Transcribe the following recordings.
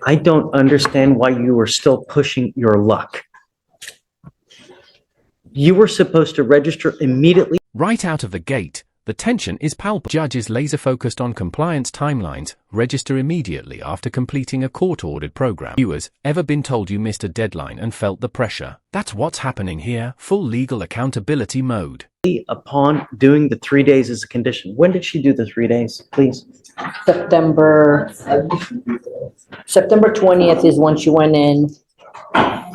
I don't understand why you are still pushing your luck. You were supposed to register immediately. Right out of the gate, the tension is palpable. Judge is laser-focused on compliance timelines. Register immediately after completing a court-ordered program. Viewers, ever been told you missed a deadline and felt the pressure? That's what's happening here. Full legal accountability mode. Upon doing the 3 days as a condition. When did she do the 3 days, please? September 20th is when she went in,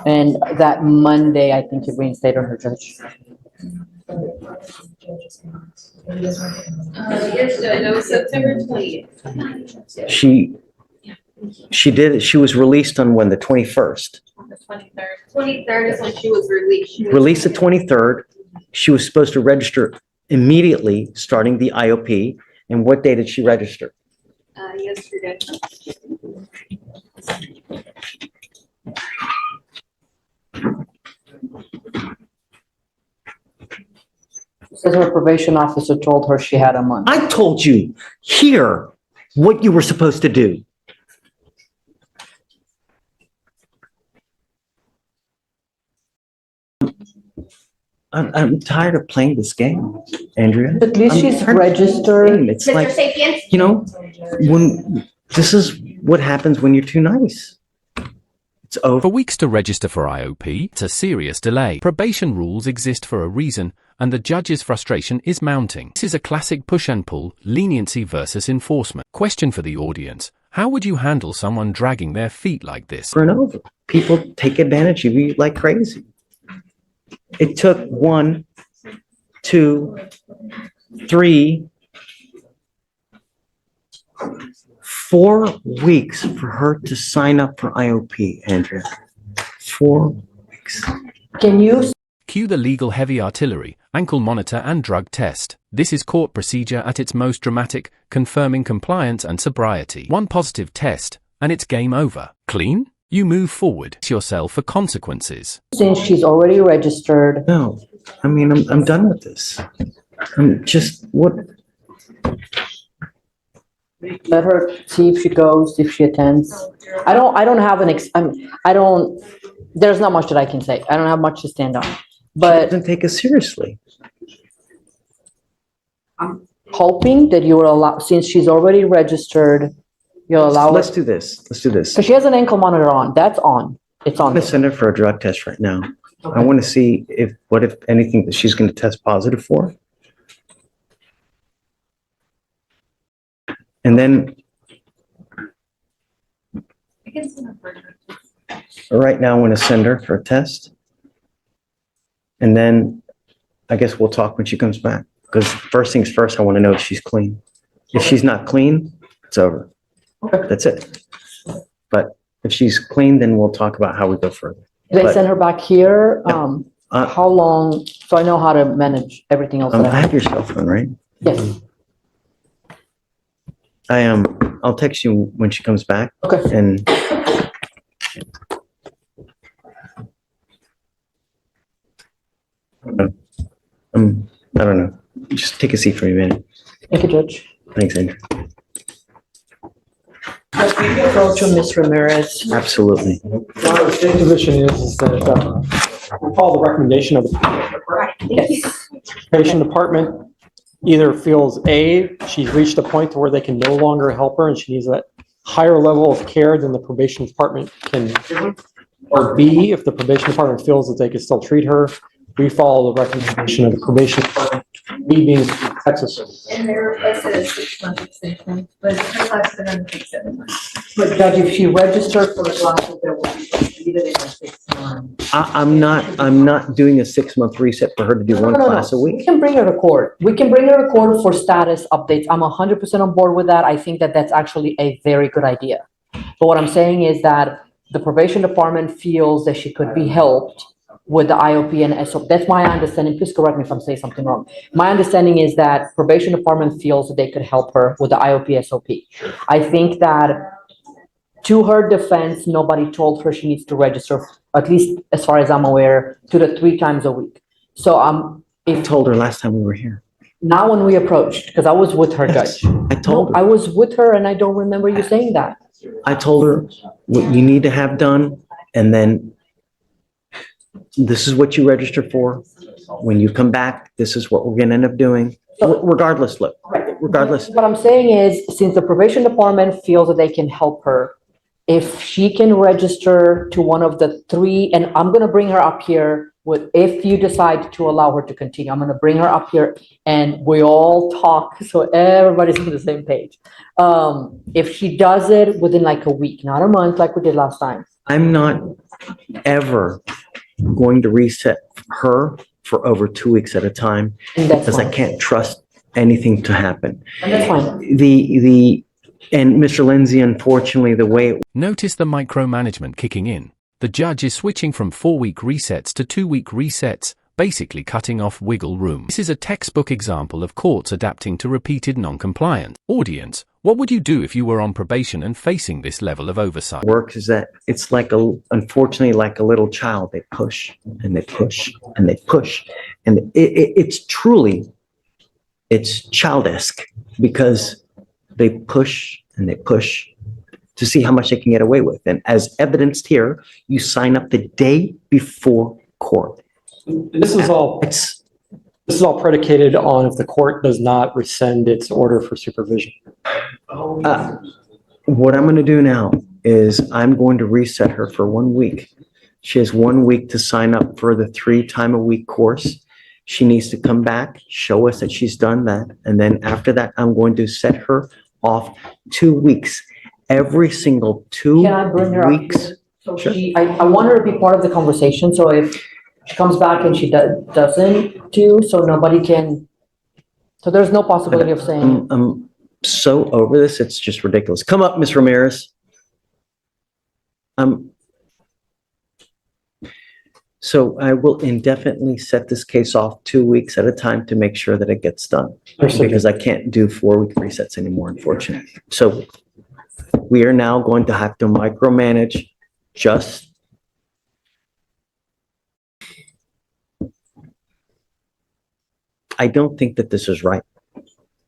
and that Monday, I think, you reinstated her, Judge. It was September 20th. She did, she was released on when, the 21st? The 23rd. 23rd is when she was released. Released the 23rd. She was supposed to register immediately, starting the IOP. And what day did she register? Yesterday. Says her probation officer told her she had a month. I told you here what you were supposed to do. I'm tired of playing this game, Andrea. At least she's registered. It's like, you know, when this is what happens when you're too nice. It's over. For weeks to register for IOP, it's a serious delay. Probation rules exist for a reason, and the judge's frustration is mounting. This is a classic push and pull, leniency versus enforcement. Question for the audience: how would you handle someone dragging their feet like this? Over and over. People take advantage of you like crazy. It took 1, 2, 3, 4 weeks for her to sign up for IOP, Andrea. 4 weeks. Can you? Cue the legal heavy artillery, ankle monitor and drug test. This is court procedure at its most dramatic, confirming compliance and sobriety. One positive test, and it's game over. Clean? You move forward. Brace yourself for consequences. Since she's already registered. No, I mean, I'm done with this. I'm just, what? Let her see if she goes, if she attends. I don't have there's not much that I can say. I don't have much to stand on. She But doesn't take us seriously. I'm hoping that you will allow, since she's already registered, you'll allow Let's her, do this. Let's do this. because she has an ankle monitor on. That's on. It's I'm on. gonna send her for a drug test right now. I Okay. want to see what if anything that she's gonna test positive for. And then I can send her for her. right now, I want to send her for a test. And then I guess we'll talk when she comes back. Because first things first, I want to know if she's clean. If she's not clean, it's over. Okay. That's it. But if she's clean, then we'll talk about how we go further. Did I But- send her back here? Uh, How long, so I know how to manage everything else that I I have. have your cell phone, right? Yes, I'll text you when she comes back okay. and I don't know. Just take a seat for me a minute. Thank you, Judge. Thanks, Andrew. Go to Ms. Ramirez. Absolutely. The state position is that we follow the recommendation of the Yes. probation department. Either feels A, she's reached a point to where they can no longer help her and she needs a higher level of care than the probation department can. Or B, if the probation department feels that they can still treat her, we follow the recommendation of the probation department. B being Texas. And they requested a 6-month extension, but her last been under 7 months. But Judge, if she registered for the classes, there will be completed in 6 months. I'm not doing a 6-month reset for her to do one class a We week. can bring her to court. We can bring her to court for status updates. I'm 100% on board with that. I think that that's actually a very good idea. But what I'm saying is that the probation department feels that she could be helped with the IOP and SOP. That's my understanding. Please correct me if I'm saying something wrong. My understanding is that probation department feels that they could help her with the IOP SOP. I think that to her defense, nobody told her she needs to register, at least as far as I'm aware, 2 to 3 times a week. So I if told her last time we were here. now when we approached, because I was with her, Yes, Judge. I told No, I her. was with her and I don't remember you saying that. I told her what you need to have done, and then this is what you registered for. When you come back, this is what we're gonna end up doing. Regardless, look, regardless. What I'm saying is, since the probation department feels that they can help her, if she can register to one of the three, and I'm gonna bring her up here with, if you decide to allow her to continue, I'm gonna bring her up here and we all talk, so everybody's on the same page. If she does it within like a week, not a month like we did last time. I'm not ever going to reset her for over 2 weeks at a time And that's because I fine. can't trust anything to happen. And that's fine. And Mr. Lindsay, unfortunately, the way it Notice the micromanagement kicking in. The judge is switching from 4-week resets to 2-week resets, basically cutting off wiggle room. This is a textbook example of courts adapting to repeated non-compliance. Audience, what would you do if you were on probation and facing this level of oversight? works is that it's like unfortunately, like a little child. They push and they push and they push. And it's truly, it's childish because they push and they push to see how much they can get away with. And as evidenced here, you sign up the day before court. This is all predicated on if the court does not rescind its order for supervision. What I'm going to do now is I'm going to reset her for 1 week. She has 1 week to sign up for the 3-time-a-week course. She needs to come back, show us that she's done that. And then after that, I'm going to set her off 2 weeks. Every single 2 Can I bring her up weeks. here? So Sure. I want her to be part of the conversation, so if she comes back and she doesn't do, so nobody can, so there's no possibility of saying, I'm so over this, it's just ridiculous. Come up, Ms. Ramirez. So I will indefinitely set this case off 2 weeks at a time to make sure that it gets done. Because I can't do 4-week resets anymore, unfortunately. So we are now going to have to micromanage just. I don't think that this is right.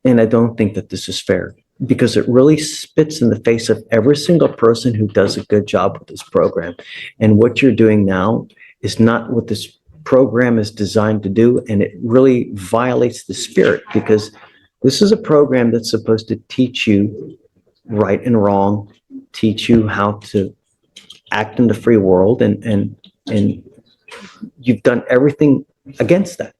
And I don't think that this is fair because it really spits in the face of every single person who does a good job with this program. And what you're doing now is not what this program is designed to do. And it really violates the spirit because this is a program that's supposed to teach you right and wrong, teach you how to act in the free world. And you've done everything against that.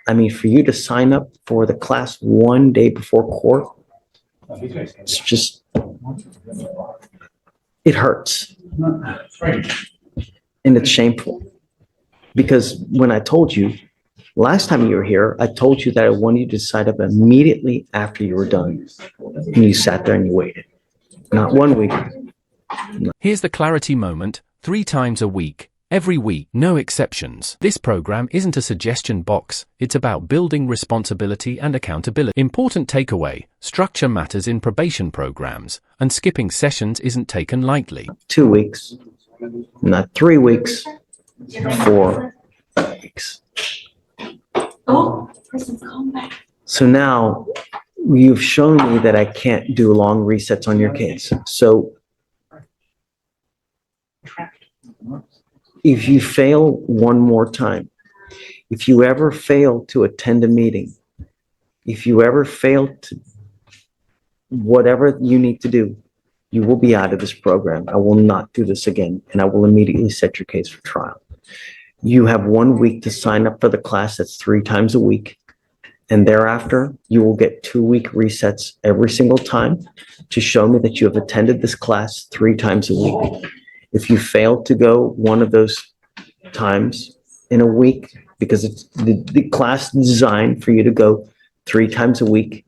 I mean, for you to sign up for the class 1 day before court, it's just, it hurts. And it's shameful. Because when I told you, last time you were here, I told you that I wanted you to sign up immediately after you were done. And you sat there and you waited. Not 1 week. Here's the clarity moment: 3 times a week. Every week, no exceptions. This program isn't a suggestion box, it's about building responsibility and accountability. Important takeaway: structure matters in probation programs, and skipping sessions isn't taken lightly. 2 weeks, not 3 weeks, 4 weeks. Oh, person's calling back. So now you've shown me that I can't do long resets on your case. So if you fail one more time, if you ever fail to attend a meeting, if you ever fail to whatever you need to do, you will be out of this program. I will not do this again, and I will immediately set your case for trial. You have 1 week to sign up for the class. That's 3 times a week. And thereafter, you will get 2-week resets every single time to show me that you have attended this class 3 times a week. If you fail to go one of those times in a week, because it's the class is designed for you to go 3 times a week,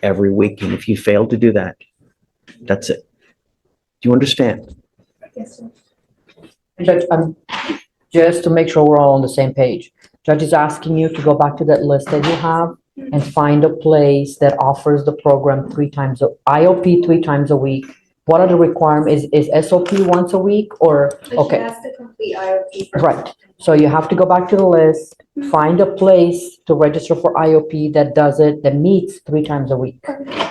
every week. And if you fail to do that, that's it. Do you understand? Yes, sir. Judge, just to make sure we're all on the same page. Judge is asking you to go back to that list that you have and find a place that offers the program 3 times, IOP 3 times a week, what are the requirements? Is SOP once a week or, But she okay, has to complete IOP first. right. So you have to go back to the list, find a place to register for IOP that does it, that meets 3 times a week.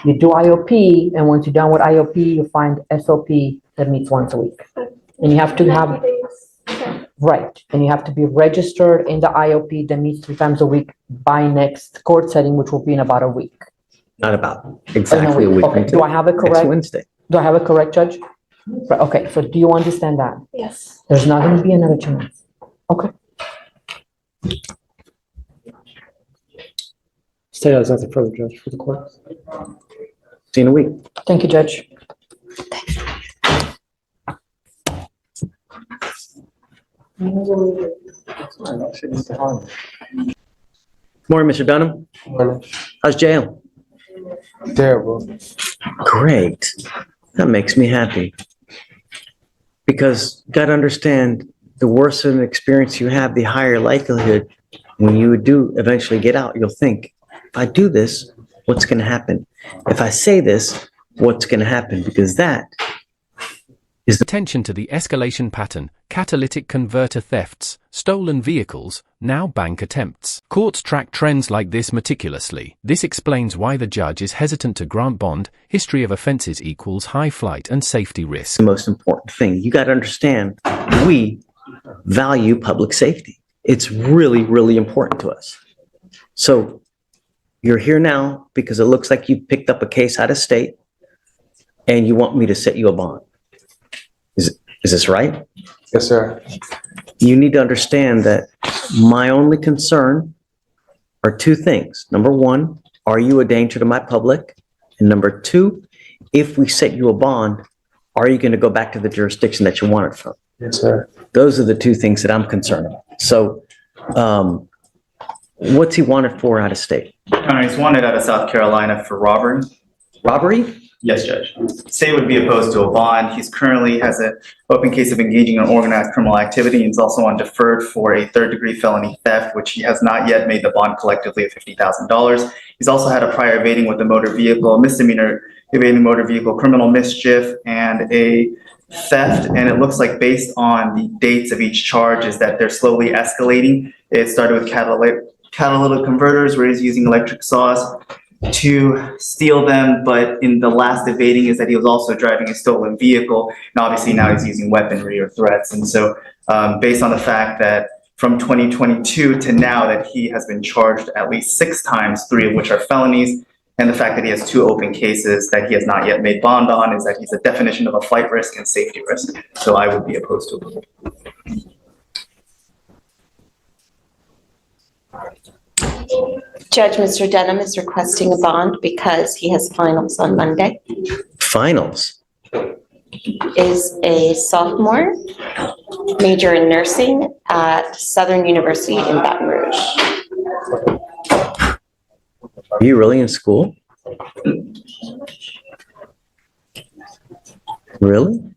You do IOP, and once you're done with IOP, you find SOP that meets once a week. And you have to 90 have, days. Okay. right, and you have to be registered in the IOP that meets 3 times a week by next court setting, which will be in about a week. Not about, exactly a week Okay, from do I have it next correct? Wednesday. Do I have it correct, Judge? Right, okay, so do you understand that? Yes. There's not gonna be another 2 months. Okay. State has nothing further, Judge, for the court. See you in a week. Thank you, Judge. Morning, Mr. Dunham. How's jail? Terrible. Great. That makes me happy. Because you gotta understand, the worse of an experience you have, the higher likelihood when you do eventually get out, you'll think, if I do this, what's gonna happen? If I say this, what's gonna happen? Because that is the Attention to the escalation pattern, catalytic converter thefts, stolen vehicles, now bank attempts. Courts track trends like this meticulously. This explains why the judge is hesitant to grant bond. History of offenses equals high flight and safety risk. most important thing. You gotta understand, we value public safety. It's really, really important to us. So you're here now because it looks like you picked up a case out of state and you want me to set you a bond. Is this right? Yes, sir. You need to understand that my only concern are 2 things. Number 1, are you a danger to my public? And number 2, if we set you a bond, are you going to go back to the jurisdiction that you wanted from? Yes, sir. Those are the 2 things that I'm concerned about. So, what's he wanted for out of state? He's wanted out of South Carolina for robbery. Robbery? Yes, Judge. State would be opposed to a bond. He's currently has an open case of engaging in organized criminal activity. He's also on deferred for a 3rd-degree felony theft, which he has not yet made the bond collectively of $50,000. He's also had a prior evading with a motor vehicle, misdemeanor evading motor vehicle, criminal mischief, and a theft. And it looks like based on the dates of each charge is that they're slowly escalating. It started with catalytic converters where he's using electric saws to steal them, but in the last evading is that he was also driving a stolen vehicle, and obviously now he's using weaponry or threats. And so based on the fact that from 2022 to now that he has been charged at least 6 times, 3 of which are felonies, and the fact that he has 2 open cases that he has not yet made bond on, is that he's a definition of a flight risk and safety risk. So I would be opposed to it. Judge, Mr. Dunham is requesting a bond because he has finals on Monday. Finals. Is a sophomore, major in nursing at Southern University in Baton Rouge. Are you really in school? Really?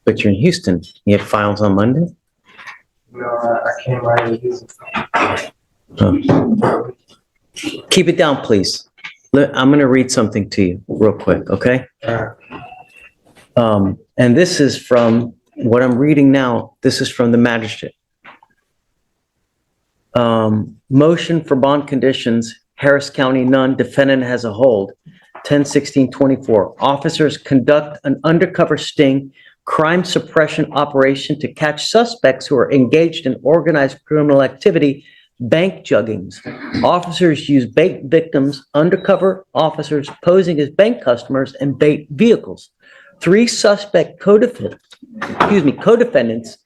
But you're in Houston. You have finals on Monday? No, I came right in Houston. Oh. Keep it down, please. I'm going to read something to you real quick, okay? And this is from what I'm reading now. This is from the magistrate. Motion for bond conditions, Harris County, none. Defendant has a hold. 10/16/24. Officers conduct an undercover sting crime suppression operation to catch suspects who are engaged in organized criminal activity, bank juggings. Officers use bait victims, undercover officers posing as bank customers, and bait vehicles. 3 suspect co-defendants,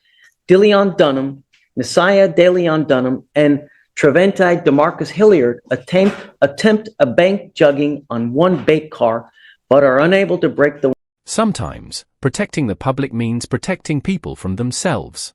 DeLeon Dunham, Messiah DeLeon Dunham, and Treventi DeMarcus Hilliard attempt a bank jugging on 1 bait car, but are unable to break the. Sometimes, protecting the public means protecting people from themselves.